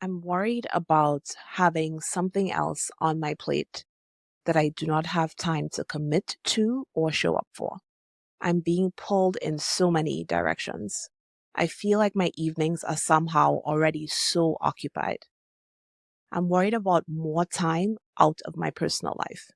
I'm worried about having something else on my plate that I do not have time to commit to or show up for. I'm being pulled in so many directions. I feel like my evenings are somehow already so occupied. I'm worried about more time out of my personal life.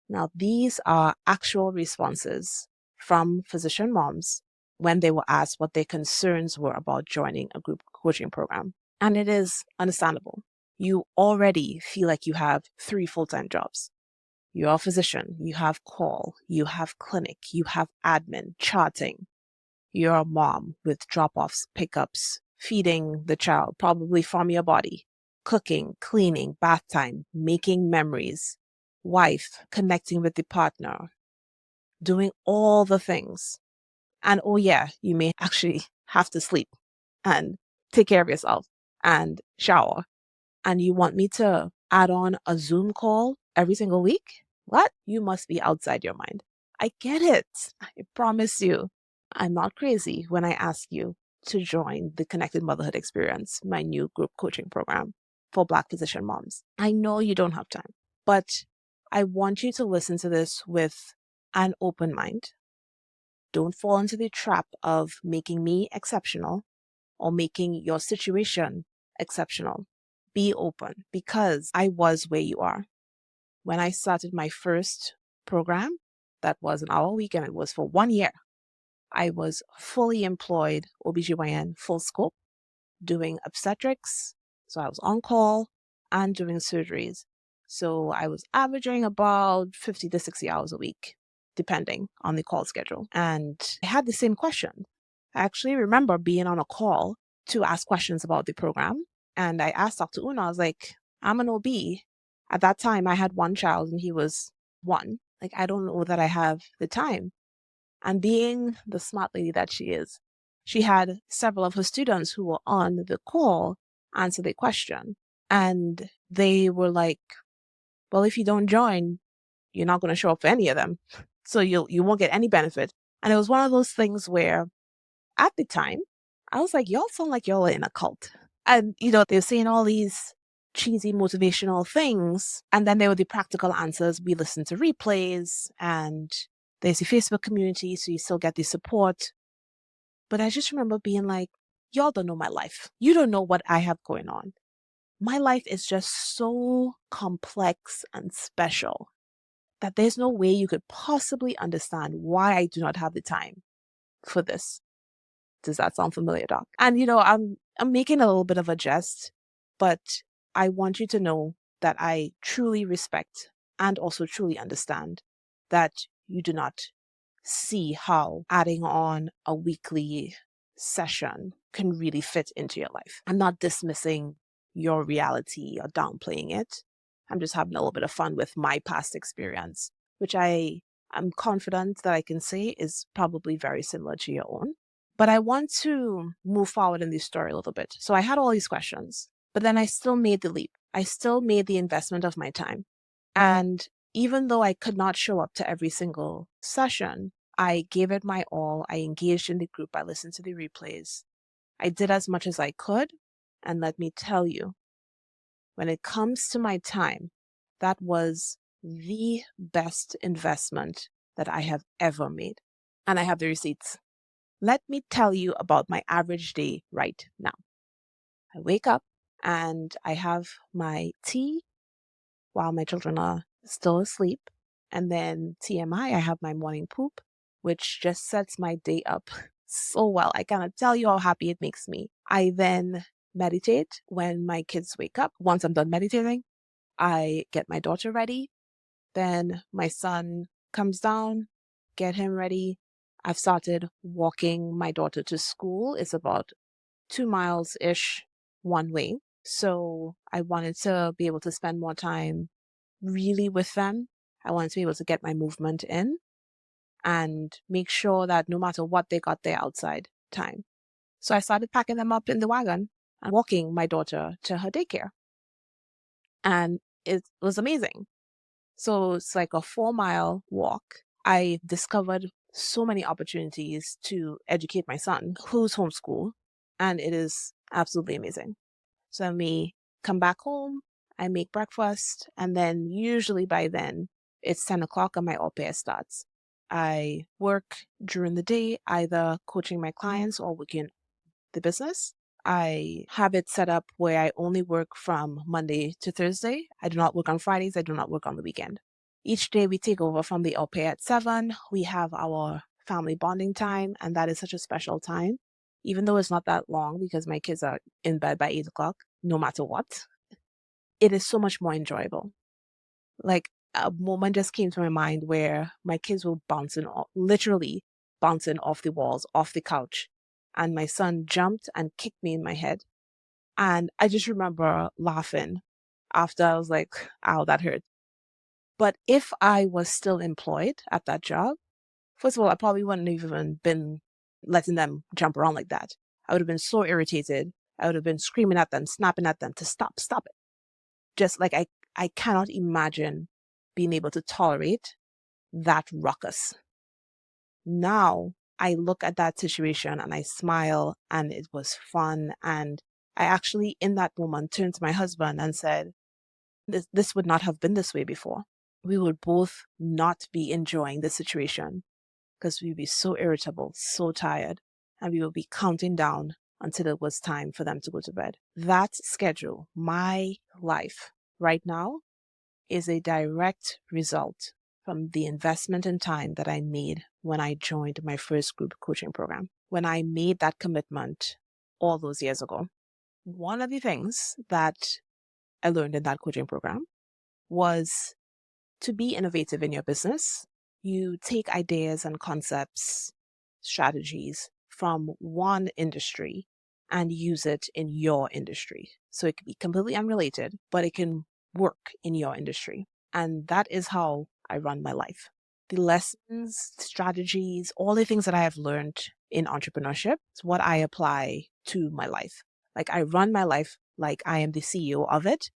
Now, these are actual responses from physician moms when they were asked what their concerns were about joining a group coaching program. And it is understandable. You already feel like you have 3 full-time jobs. You're a physician, you have call, you have clinic, you have admin, charting. You're a mom with drop-offs, pickups, feeding the child, probably from your body, cooking, cleaning, bath time, making memories, wife, connecting with the partner, doing all the things. And oh yeah, you may actually have to sleep and take care of yourself and shower. And you want me to add on a Zoom call every single week? What? You must be outside your mind. I get it. I promise you. I'm not crazy when I ask you to join the Connected Motherhood Experience, my new group coaching program for Black physician moms. I know you don't have time, but I want you to listen to this with an open mind. Don't fall into the trap of making me exceptional or making your situation exceptional. Be open because I was where you are. When I started my first program, that was an hour a week and it was for 1 year. I was fully employed OBGYN full scope doing obstetrics. So I was on call and doing surgeries. So I was averaging about 50 to 60 hours a week, depending on the call schedule. And I had the same question. I actually remember being on a call to ask questions about the program. And I asked Dr. Una, I was like, I'm an OB. At that time, I had one child and he was 1. Like, I don't know that I have the time. And being the smart lady that she is, she had several of her students who were on the call answer the question. And they were like, well, if you don't join, you're not going to show up for any of them. So you won't get any benefit. And it was one of those things where at the time, I was like, y'all sound like y'all are in a cult. And, they're saying all these cheesy motivational things. And then there were the practical answers. We listened to replays and there's the Facebook community, so you still get the support. But I just remember being like, y'all don't know my life. You don't know what I have going on. My life is just so complex and special that there's no way you could possibly understand why I do not have the time for this. Does that sound familiar, Doc? And I'm making a little bit of a jest, but I want you to know that I truly respect and also truly understand that you do not see how adding on a weekly session can really fit into your life. I'm not dismissing your reality or downplaying it. I'm just having a little bit of fun with my past experience, which I'm confident that I can say is probably very similar to your own. But I want to move forward in this story a little bit. So I had all these questions, but then I still made the leap. I still made the investment of my time. And even though I could not show up to every single session, I gave it my all. I engaged in the group. I listened to the replays. I did as much as I could. And let me tell you, when it comes to my time, that was the best investment that I have ever made. And I have the receipts. Let me tell you about my average day right now. I wake up and I have my tea while my children are still asleep. And then TMI, I have my morning poop, which just sets my day up so well. I cannot tell you how happy it makes me. I then meditate when my kids wake up. Once I'm done meditating, I get my daughter ready. Then my son comes down, get him ready. I've started walking my daughter to school. It's about 2 miles-ish one way. So I wanted to be able to spend more time really with them. I wanted to be able to get my movement in and make sure that no matter what, they got their outside time. So I started packing them up in the wagon and walking my daughter to her daycare. And it was amazing. So it's like a 4-mile walk. I discovered so many opportunities to educate my son, who's homeschooled, and it is absolutely amazing. So me come back home, I make breakfast, and then usually by then it's 10 o'clock and my au pair starts. I work during the day, either coaching my clients or working the business. I have it set up where I only work from Monday to Thursday. I do not work on Fridays. I do not work on the weekend. Each day we take over from the au pair at 7. We have our family bonding time, and that is such a special time. Even though it's not that long because my kids are in bed by 8 o'clock, no matter what, it is so much more enjoyable. Like a moment just came to my mind where my kids were bouncing off, literally bouncing off the walls, off the couch. And my son jumped and kicked me in my head. And I just remember laughing after. I was like, ow, that hurt. But if I was still employed at that job, first of all, I probably wouldn't have even been letting them jump around like that. I would have been so irritated. I would have been screaming at them, snapping at them to stop it. Just like I cannot imagine being able to tolerate that ruckus. Now I look at that situation and I smile, and it was fun. And I actually, in that moment, turned to my husband and said, this would not have been this way before. We would both not be enjoying the situation because we'd be so irritable, so tired, and we would be counting down until it was time for them to go to bed. That schedule, my life right now, is a direct result from the investment in time that I made when I joined my first group coaching program. When I made that commitment all those years ago, one of the things that I learned in that coaching program was to be innovative in your business. You take ideas and concepts, strategies from one industry and use it in your industry. So it can be completely unrelated, but it can work in your industry. And that is how I run my life. The lessons, strategies, all the things that I have learned in entrepreneurship is what I apply to my life. Like I run my life like I am the CEO of it,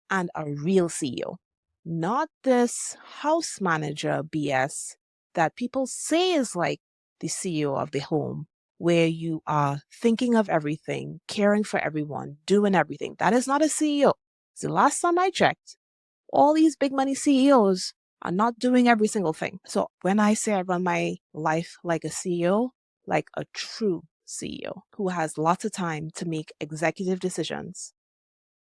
and a real CEO, not this house manager BS that people say is like the CEO of the home, where you are thinking of everything, caring for everyone, doing everything. That is not a CEO. So the last time I checked, all these big money CEOs are not doing every single thing. So when I say I run my life like a CEO, like a true CEO who has lots of time to make executive decisions,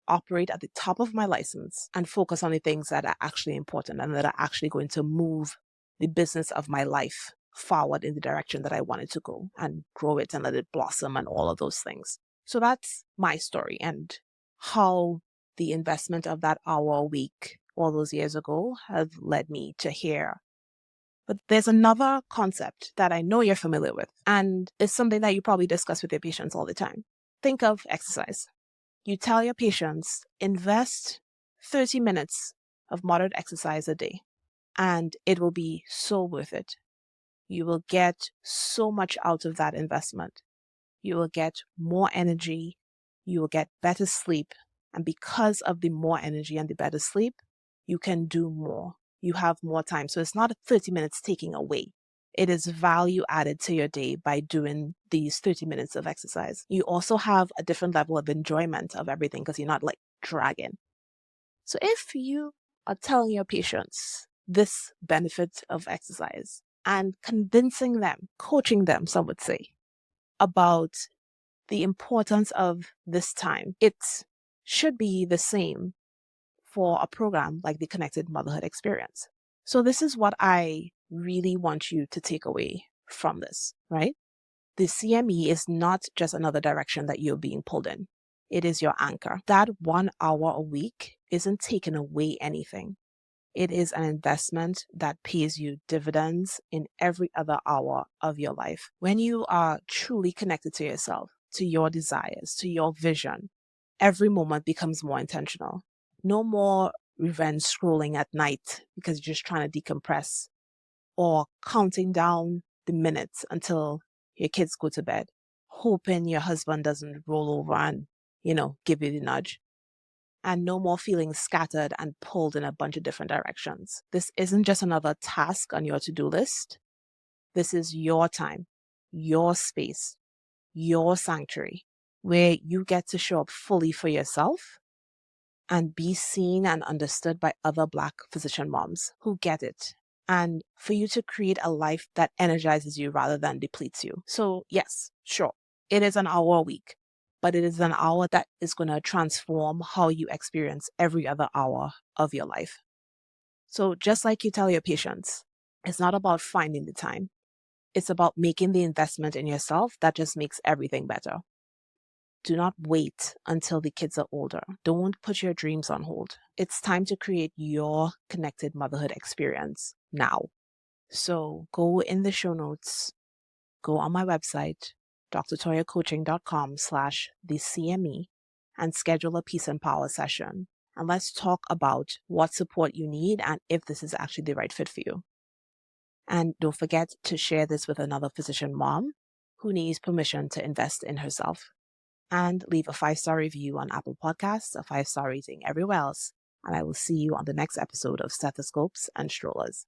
operate at the top of my license, and focus on the things that are actually important and that are actually going to move the business of my life forward in the direction that I want it to go, and grow it and let it blossom and all of those things. So that's my story and how the investment of that hour a week all those years ago have led me to here. But there's another concept that I know you're familiar with, and it's something that you probably discuss with your patients all the time. Think of exercise. You tell your patients, invest 30 minutes of moderate exercise a day, and it will be so worth it. You will get so much out of that investment. You will get more energy. You will get better sleep. And because of the more energy and the better sleep, you can do more. You have more time. So it's not 30 minutes taking away. It is value added to your day by doing these 30 minutes of exercise. You also have a different level of enjoyment of everything because you're not like dragging. So if you are telling your patients this benefit of exercise and convincing them, coaching them, some would say, about the importance of this time, it should be the same for a program like the Connected Motherhood Experience. So this is what I really want you to take away from this, right? The CME is not just another direction that you're being pulled in. It is your anchor. That 1 hour a week isn't taking away anything. It is an investment that pays you dividends in every other hour of your life. When you are truly connected to yourself, to your desires, to your vision, every moment becomes more intentional. No more revenge scrolling at night because you're just trying to decompress, or counting down the minutes until your kids go to bed, hoping your husband doesn't roll over and, give you the nudge. And no more feeling scattered and pulled in a bunch of different directions. This isn't just another task on your to-do list. This is your time, your space, your sanctuary, where you get to show up fully for yourself and be seen and understood by other Black physician moms who get it, and for you to create a life that energizes you rather than depletes you. So, yes, sure, it is an hour a week, but it is an hour that is going to transform how you experience every other hour of your life. So, just like you tell your patients, it's not about finding the time, it's about making the investment in yourself that just makes everything better. Do not wait until the kids are older. Don't put your dreams on hold. It's time to create your connected motherhood experience now. So go in the show notes, go on my website, drtoyacoaching.com/thecme, and schedule a Peace and Power session. And let's talk about what support you need and if this is actually the right fit for you. And don't forget to share this with another physician mom who needs permission to invest in herself. And leave a 5-star review on Apple Podcasts, a 5-star rating everywhere else. And I will see you on the next episode of Stethoscopes and Strollers.